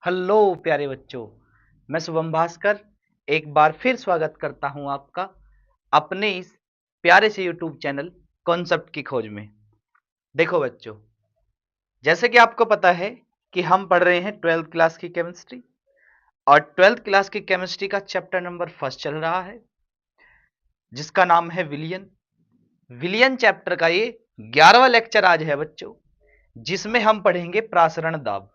Hello प्यारे बच्चों, मैं शुभम भास्कर एक बार फिर स्वागत करता हूं आपका अपने इस प्यारे से यूट्यूब चैनल कॉन्सेप्ट की खोज में। देखो बच्चों, जैसे कि आपको पता है कि हम पढ़ रहे हैं 12th क्लास की केमिस्ट्री और 12th क्लास की केमिस्ट्री का चैप्टर नंबर फर्स्ट चल रहा है जिसका नाम है विलियन। विलियन चैप्टर का ये 11वां लेक्चर आज है बच्चों, जिसमें हम पढ़ेंगे प्रासरण दाब।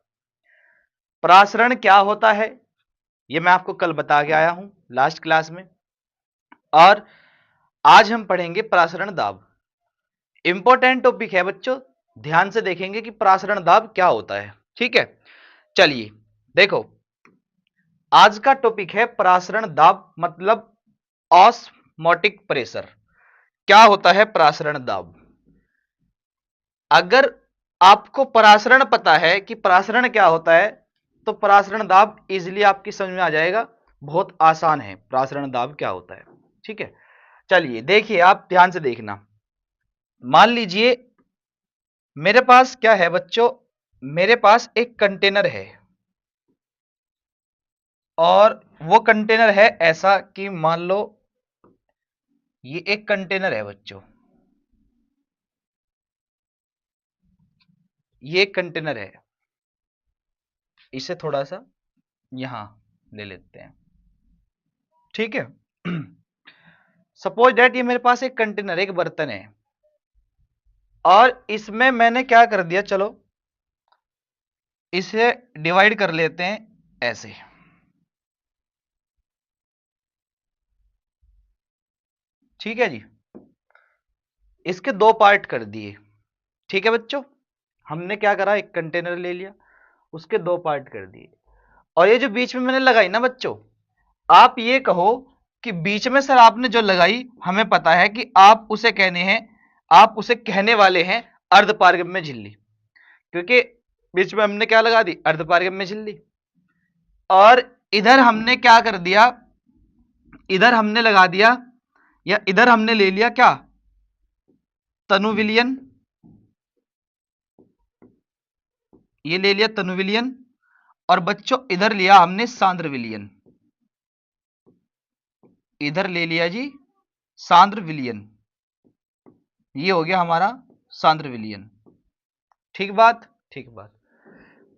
प्रासरण क्या होता है ये मैं आपको कल बता के आया हूं लास्ट क्लास में, और आज हम पढ़ेंगे प्रासरण दाब। इंपॉर्टेंट टॉपिक है बच्चों, ध्यान से देखेंगे कि प्रासरण दाब क्या होता है। ठीक है, चलिए देखो, आज का टॉपिक है प्रासरण दाब मतलब ऑस्मोटिक प्रेशर। क्या होता है प्रासरण दाब? अगर आपको प्रासरण पता है कि प्रासरण क्या होता है तो प्रासरण दाब इजीली आपकी समझ में आ जाएगा। बहुत आसान है प्रासरण दाब क्या होता है। ठीक है, चलिए देखिए, आप ध्यान से देखना। मान लीजिए मेरे पास क्या है बच्चों, मेरे पास एक कंटेनर है और वो कंटेनर है ऐसा कि मान लो ये एक कंटेनर है बच्चों, ये एक कंटेनर है। इसे थोड़ा सा यहां ले लेते हैं। ठीक है, सपोज दैट ये मेरे पास एक कंटेनर, एक बर्तन है और इसमें मैंने क्या कर दिया, चलो इसे डिवाइड कर लेते हैं ऐसे। ठीक है जी, इसके दो पार्ट कर दिए। ठीक है बच्चों, हमने क्या करा, एक कंटेनर ले लिया, उसके दो पार्ट कर दिए, और ये जो बीच में मैंने लगाई ना बच्चों, आप ये कहो कि बीच में सर आपने जो लगाई, हमें पता है कि आप उसे कहने हैं, आप उसे कहने वाले हैं अर्धपारगम्य झिल्ली, क्योंकि बीच में हमने क्या लगा दी, अर्धपारगम्य झिल्ली। और इधर हमने क्या कर दिया, इधर हमने लगा दिया या इधर हमने ले लिया क्या, तनु विलयन। ये ले लिया तनु विलयन, और बच्चों इधर लिया हमने सांद्र विलयन। इधर ले लिया जी सांद्र विलयन, ये हो गया हमारा सांद्र विलयन। ठीक बात, ठीक बात।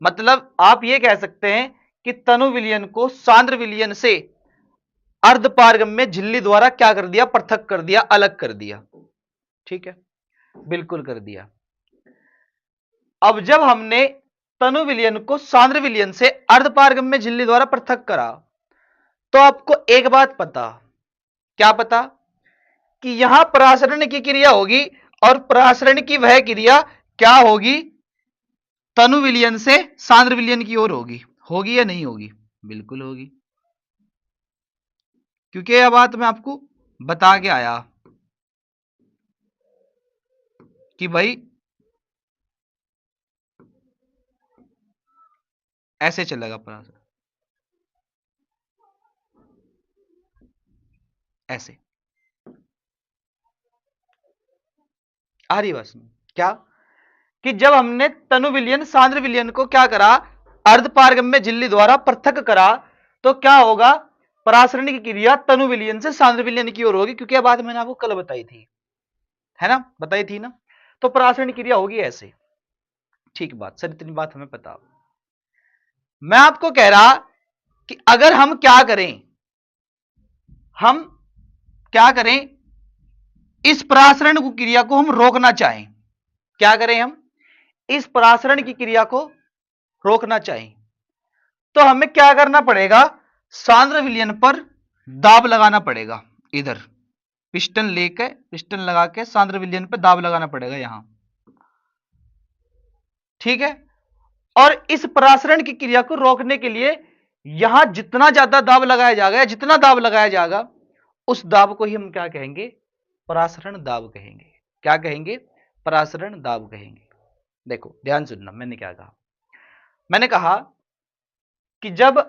मतलब आप ये कह सकते हैं कि तनु विलयन को सांद्र विलयन से अर्धपारगम्य झिल्ली द्वारा क्या कर दिया, पृथक कर दिया, अलग कर दिया। ठीक है, बिल्कुल कर दिया। अब जब हमने तनु विलयन को सांद्र विलयन से अर्धपारगम्य झिल्ली द्वारा पृथक करा तो आपको एक बात पता, क्या पता, कि यहां परासरण की क्रिया होगी, और परासरण की वह क्रिया क्या होगी, तनु विलयन से सांद्र विलयन की ओर होगी। होगी या नहीं होगी? बिल्कुल होगी, क्योंकि यह बात मैं आपको बता के आया कि भाई ऐसे चलेगा परासरण, ऐसे। आ रही बात में क्या, कि जब हमने तनु विलयन सांद्र विलयन को क्या करा, अर्धपारगम्य झिल्ली द्वारा पृथक करा, तो क्या होगा, परासरण की क्रिया तनु विलयन से सांद्र विलयन की ओर होगी, क्योंकि यह बात मैंने आपको कल बताई थी, है ना, बताई थी ना। तो परासरण की क्रिया होगी ऐसे। ठीक बात सर, इतनी बात हमें पता। मैं आपको कह रहा कि अगर हम क्या करें, हम क्या करें, इस परासरण की क्रिया को हम रोकना चाहें, क्या करें, हम इस परासरण की क्रिया को रोकना चाहें, तो हमें क्या करना पड़ेगा, सांद्र विलयन पर दाब लगाना पड़ेगा। इधर पिस्टन लेके, पिस्टन लगा के सांद्र विलयन पर दाब लगाना पड़ेगा यहां। ठीक है, और इस परासरण की क्रिया को रोकने के लिए यहां जितना ज्यादा दाब लगाया जाएगा, जितना दाब लगाया जाएगा, उस दाब को ही हम क्या कहेंगे, परासरण दाब कहेंगे। क्या कहेंगे, परासरण दाब कहेंगे। देखो ध्यान सुनना, मैंने क्या कहा, मैंने कहा कि जब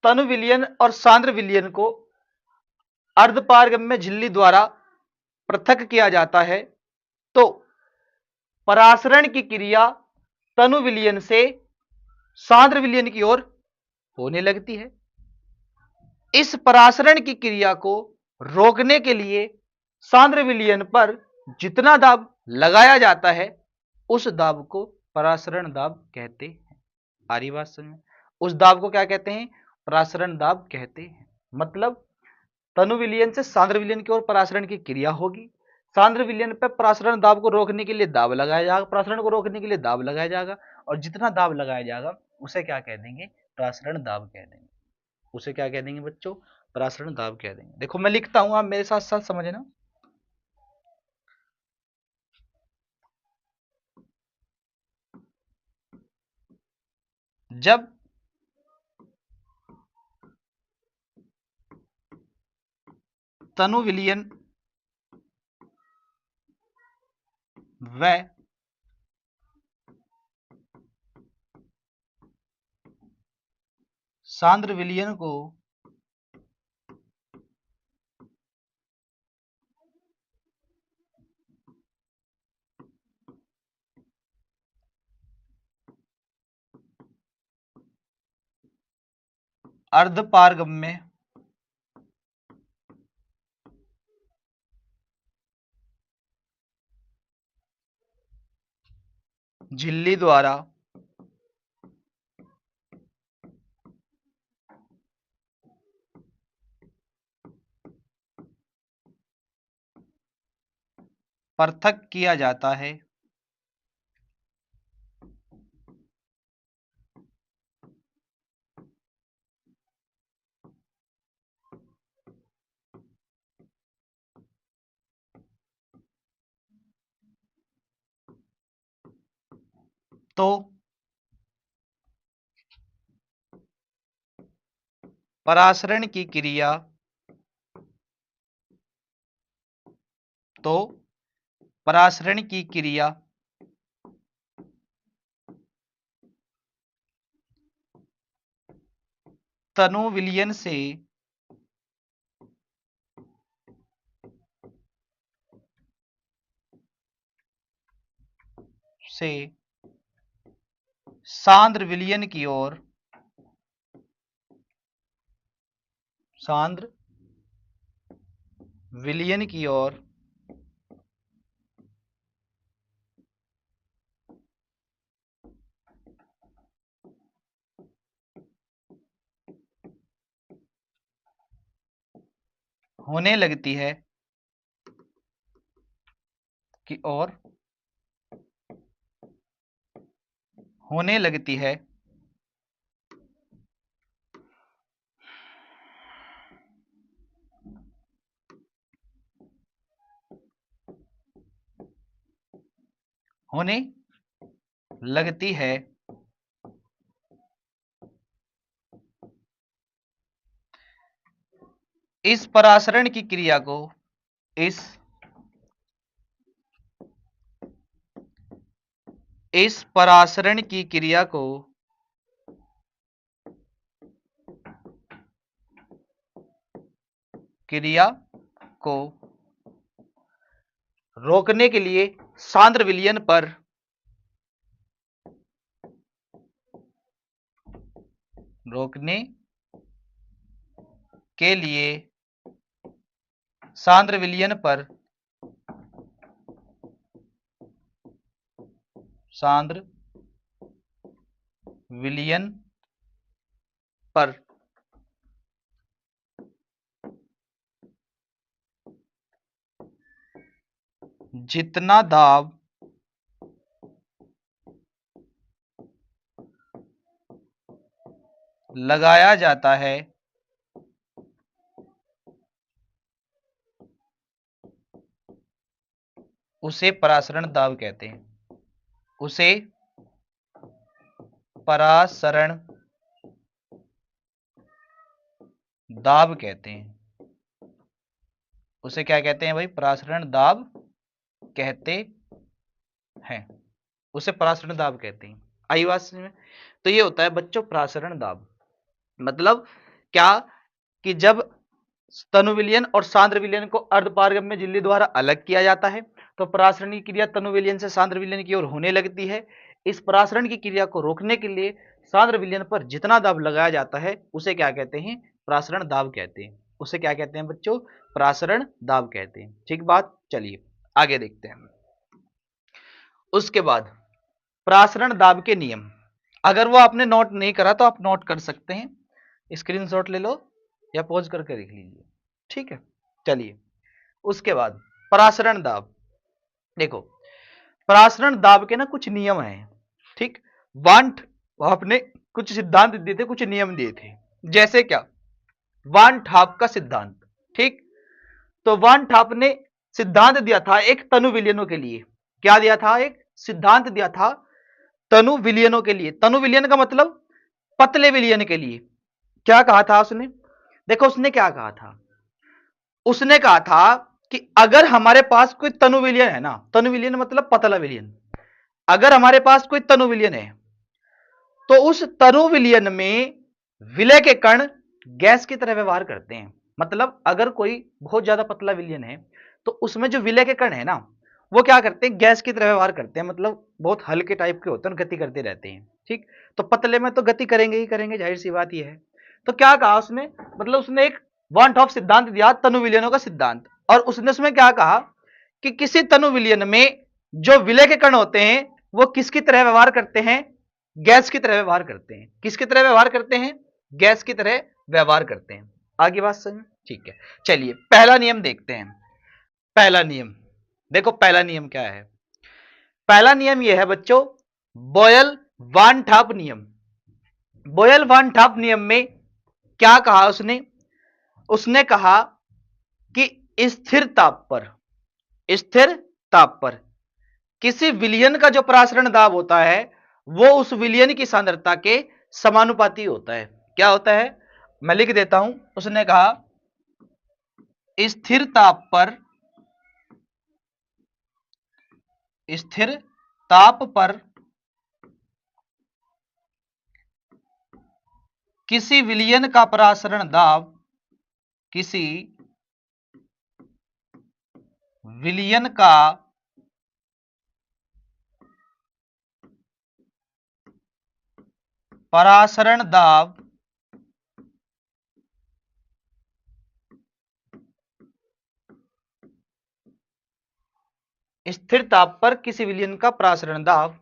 तनु विलयन और सांद्र विलयन को अर्धपारगम्य झिल्ली द्वारा पृथक किया जाता है तो परासरण की क्रिया तनु विलयन से सांद्र विलयन की ओर होने लगती है। इस परासरण की क्रिया को रोकने के लिए सांद्र विलयन पर जितना दाब लगाया जाता है उस दाब को परासरण दाब कहते हैं। आ रही बात समझ में? उस दाब को क्या कहते हैं? परासरण दाब कहते हैं। मतलब तनु विलयन से सांद्र विलयन की ओर परासरण की क्रिया होगी, सांद्र विलयन पर परासरण दाब को रोकने के लिए दाब लगाया जाएगा, परासरण को रोकने के लिए दाब लगाया जाएगा, और जितना दाब लगाया जाएगा उसे क्या कह देंगे? परासरण दाब कह देंगे। उसे क्या कह देंगे बच्चों? परासरण दाब कह देंगे। देखो मैं लिखता हूं, आप मेरे साथ साथ समझना। जब तनु विलयन व सांद्र विलयन को अर्धपारगम्य झिल्ली द्वारा पृथक किया जाता है, तो परासरण की क्रिया तो परासरण की क्रिया तनु विलयन से सांद्र विलयन की ओर सांद्र विलयन की ओर होने लगती है की ओर होने लगती है, होने लगती है। इस परासरण की क्रिया को इस परासरण की क्रिया को रोकने के लिए सांद्र विलयन पर रोकने के लिए सांद्र विलयन पर सांद्र विलयन पर जितना दाब लगाया जाता है उसे परासरण दाब कहते हैं। उसे परासरण दाब कहते हैं। उसे क्या कहते हैं भाई? परासरण दाब कहते हैं। उसे परासरण दाब कहते हैं। आई बात समझ में? तो ये होता है बच्चों परासरण दाब। मतलब क्या कि जब तनु विलयन और सांद्र विलयन को अर्धपारगम्य झिल्ली द्वारा अलग किया जाता है तो परासरण की क्रिया तनु विलयन से सांद्र विलयन की ओर होने लगती है। इस परासरण की क्रिया को रोकने के लिए सांद्र विलयन पर जितना दाब लगाया जाता है उसे क्या कहते हैं? प्रासरण दाब कहते हैं। उसे क्या कहते हैं बच्चों? प्रासरण दाब कहते हैं। ठीक बात, चलिए आगे देखते हैं। उसके बाद प्रासरण दाब के नियम, अगर वो आपने नोट नहीं करा तो आप नोट कर सकते हैं, स्क्रीनशॉट ले लो या पॉज करके लिख लीजिए। ठीक है, चलिए उसके बाद प्रासरण दाब, देखो प्रासरण दाब के ना कुछ नियम हैं। ठीक, वांट आपने कुछ सिद्धांत दिए थे, कुछ नियम दिए थे, जैसे क्या? वान ठाप का सिद्धांत। ठीक, तो वान ठाप ने सिद्धांत दिया था एक तनु विलयनों के लिए। क्या दिया था? एक सिद्धांत दिया था तनु विलयनों के लिए। तनु विलयन का मतलब पतले विलयन के लिए। क्या कहा था उसने? देखो उसने क्या कहा था, उसने कहा था कि अगर हमारे पास कोई तनु विलयन है ना, तनु विलयन मतलब पतला विलयन, अगर हमारे पास कोई तनु विलयन है तो उस तनु विलयन में विलय के कण गैस की तरह व्यवहार करते हैं। मतलब अगर कोई बहुत ज्यादा पतला विलयन है तो उसमें जो विलय के कण है ना, वो क्या करते हैं? गैस की तरह व्यवहार करते हैं, मतलब बहुत हल्के टाइप के होते हैं, गति करते रहते हैं। ठीक, तो पतले में तो गति करेंगे ही करेंगे, जाहिर सी बात यह है। तो क्या कहा उसने? मतलब उसने एक वन टॉप सिद्धांत दिया, तनु विलयनों का सिद्धांत, और उसने उसमें क्या कहा कि किसी तनु विलयन में जो विलय के कण होते हैं वो किसकी तरह व्यवहार करते हैं? गैस की तरह व्यवहार करते हैं। किसकी तरह व्यवहार करते हैं? गैस की तरह व्यवहार करते हैं। आगे बात समझ में? ठीक है, चलिए पहला नियम देखते हैं। पहला नियम, देखो पहला नियम क्या है? पहला नियम यह है बच्चों, बॉयल वान ठाप नियम। बॉयल वान ठाप नियम में क्या कहा उसने? उसने कहा कि स्थिर ताप पर, स्थिर ताप पर किसी विलयन का जो प्रासरण दाब होता है वो उस विलयन की सांद्रता के समानुपाती होता है। क्या होता है? मैं लिख देता हूं। उसने कहा स्थिर ताप पर, स्थिर ताप पर किसी विलयन का प्रासरण दाब, किसी विलयन का परासरण दाब स्थिर ताप पर किसी विलयन का परासरण दाब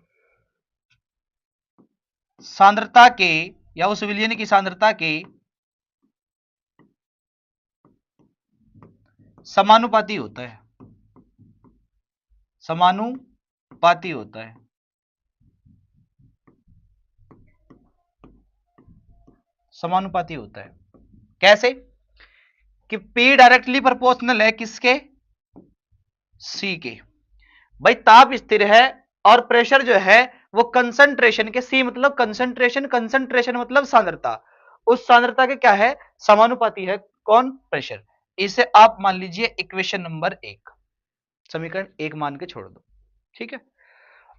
सांद्रता के या उस विलयन की सांद्रता के समानुपाती होता है। समानुपाती होता है। समानुपाती होता है कैसे? कि P डायरेक्टली प्रोपोर्शनल है किसके? C के। भाई ताप स्थिर है और प्रेशर जो है वो कंसंट्रेशन के, C मतलब कंसंट्रेशन, कंसंट्रेशन मतलब सांद्रता, उस सांद्रता के क्या है? समानुपाती है। कौन? प्रेशर। इसे आप मान लीजिए इक्वेशन नंबर 1, समीकरण 1 मान के छोड़ दो। ठीक है,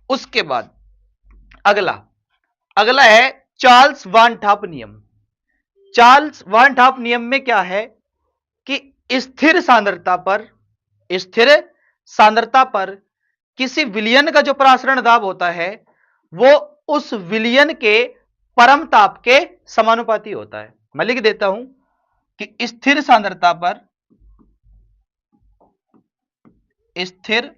उसके बाद अगला, अगला है चार्ल्स वान ठाप नियम। चार्ल्स वान ठाप नियम में क्या है कि स्थिर सांद्रता पर, स्थिर सांद्रता पर किसी विलयन का जो परासरण दाब होता है वो उस विलयन के परम ताप के समानुपाती होता है। मैं लिख देता हूं कि स्थिर सांद्रता पर, स्थिर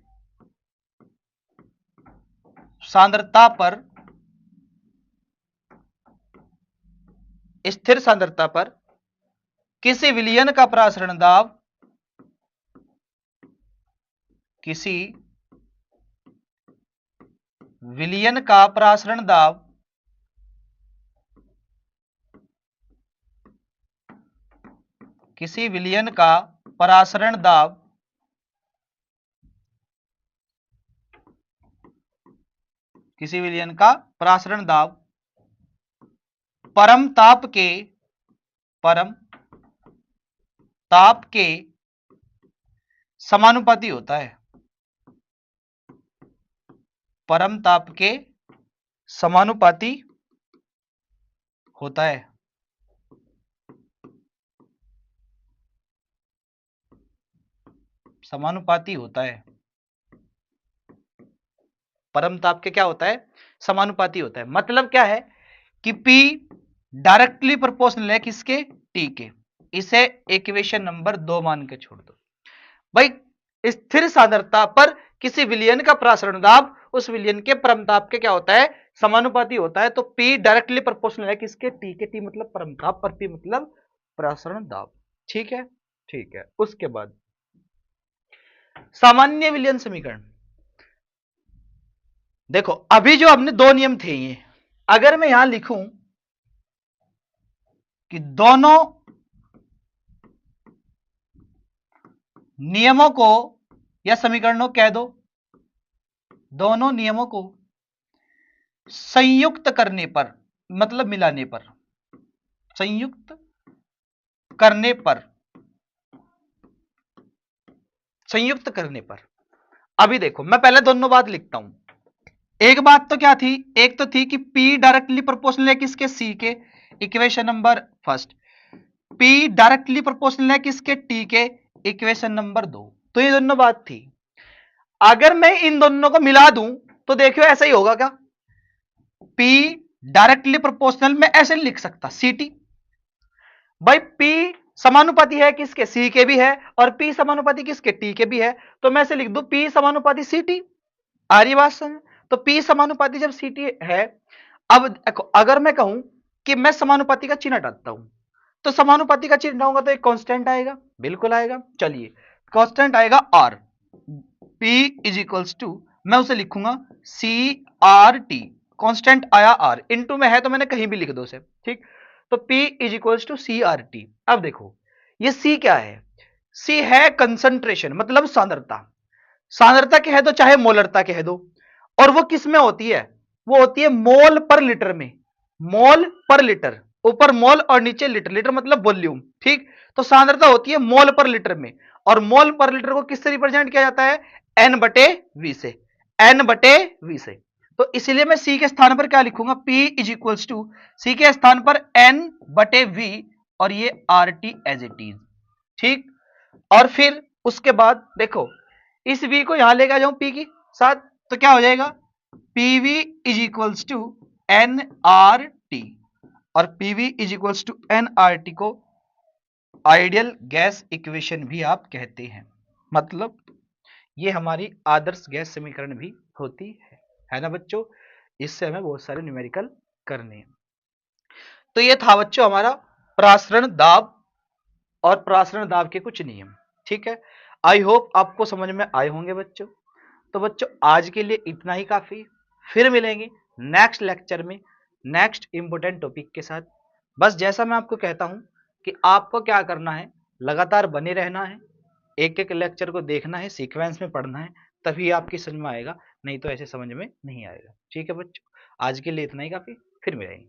सांद्रता पर, स्थिर सांद्रता पर किसी विलयन का परासरण दाब, किसी विलयन का परासरण दाब किसी विलयन का परासरण दाब किसी विलयन का परासरण दाब परम ताप के, परम ताप के समानुपाती होता है। परम ताप के समानुपाती होता है। समानुपाती होता है। परम ताप के क्या होता है? समानुपाती होता है। मतलब क्या है कि P डायरेक्टली प्रोपोर्शनल है किसके, T के। इसे इक्वेशन नंबर 2 मान के छोड़ दो भाई। स्थिर सांद्रता पर किसी विलयन का प्रासरण दाब उस विलयन के परमताप के क्या होता है, समानुपाती होता है। तो P डायरेक्टली प्रोपोर्शनल है किसके, T के। T मतलब परमताप पर P मतलब प्रासरण दाब। ठीक है, ठीक है। उसके बाद सामान्य विलयन समीकरण। देखो अभी जो हमने दो नियम थे ये, अगर मैं यहां लिखूं कि दोनों नियमों को या समीकरणों कह दो, दोनों नियमों को संयुक्त करने पर मतलब मिलाने पर, संयुक्त करने पर, संयुक्त करने पर। अभी देखो मैं पहले दोनों बात लिखता हूं। एक बात तो क्या थी, एक तो थी कि P डायरेक्टली प्रोपोर्शनल है किसके, C के। Equation number first. P directly proportional है किसके, T के। Equation number 2। तो ये दोनों बात थी। अगर मैं इन दोनों को मिला दूं तो देखियो ऐसा ही होगा क्या, P डायरेक्टली प्रोपोर्शनल में ऐसे नहीं लिख सकता, CT भाई। P समानुपाती है किसके, C के भी है, और P समानुपाती किसके, T के भी है। तो मैं ऐसे लिख दूं P समानुपाती CT। आ रही बात समझ। तो P समानुपाती जब CT है, अब देखो अगर मैं कहूं कि मैं समानुपाती का चिन्ह हटाता हूं, तो समानुपाती का चिन्ह हटाऊंगा तो एक कांस्टेंट आएगा, बिल्कुल आएगा। चलिए कांस्टेंट आएगा R, P is equals to, मैं उसे लिखूंगा CRT। कांस्टेंट आया R, इनटू में है तो मैंने कहीं भी लिख दो उसे, ठीक। तो P is equals to CRT। अब देखो ये C क्या है, C है कंसंट्रेशन मतलब सांद्रता। सांद्रता कह दो चाहे मोलरता कह दो, और वो किस में होती है, वो होती है मोल पर लीटर में। मोल पर लीटर, ऊपर मोल और नीचे लीटर, लीटर मतलब वॉल्यूम, ठीक। तो सांद्रता होती है मोल पर लीटर में, और मोल पर लीटर को किससे रिप्रेजेंट किया जाता है, एन बटे वी से, एन बटे वी से। तो इसलिए मैं सी के स्थान पर क्या लिखूंगा, P is equals to C के स्थान पर एन बटे वी, और ये R T as it is, ठीक। और फिर उसके बाद देखो इस v को यहां लेकर जाऊं p के साथ, तो क्या हो जाएगा, pv is equals to N R T, और pv is equals to N R T को आइडियल गैस इक्वेशन भी आप कहते हैं। मतलब ये हमारी आदर्श गैस समीकरण भी होती है ना बच्चों। इससे हमें बहुत सारे न्यूमेरिकल करने हैं। तो ये था बच्चों हमारा प्रासरण दाब और प्रासरण दाब के कुछ नियम, ठीक है। आई होप आपको समझ में आए होंगे बच्चों। तो बच्चों आज के लिए इतना ही काफी, फिर मिलेंगे नेक्स्ट लेक्चर में नेक्स्ट इंपोर्टेंट टॉपिक के साथ। बस जैसा मैं आपको कहता हूं कि आपको क्या करना है, लगातार बने रहना है, एक एक लेक्चर को देखना है, सीक्वेंस में पढ़ना है, तभी आपकी समझ में आएगा, नहीं तो ऐसे समझ में नहीं आएगा। ठीक है बच्चों, आज के लिए इतना ही काफी, फिर मिलेंगे।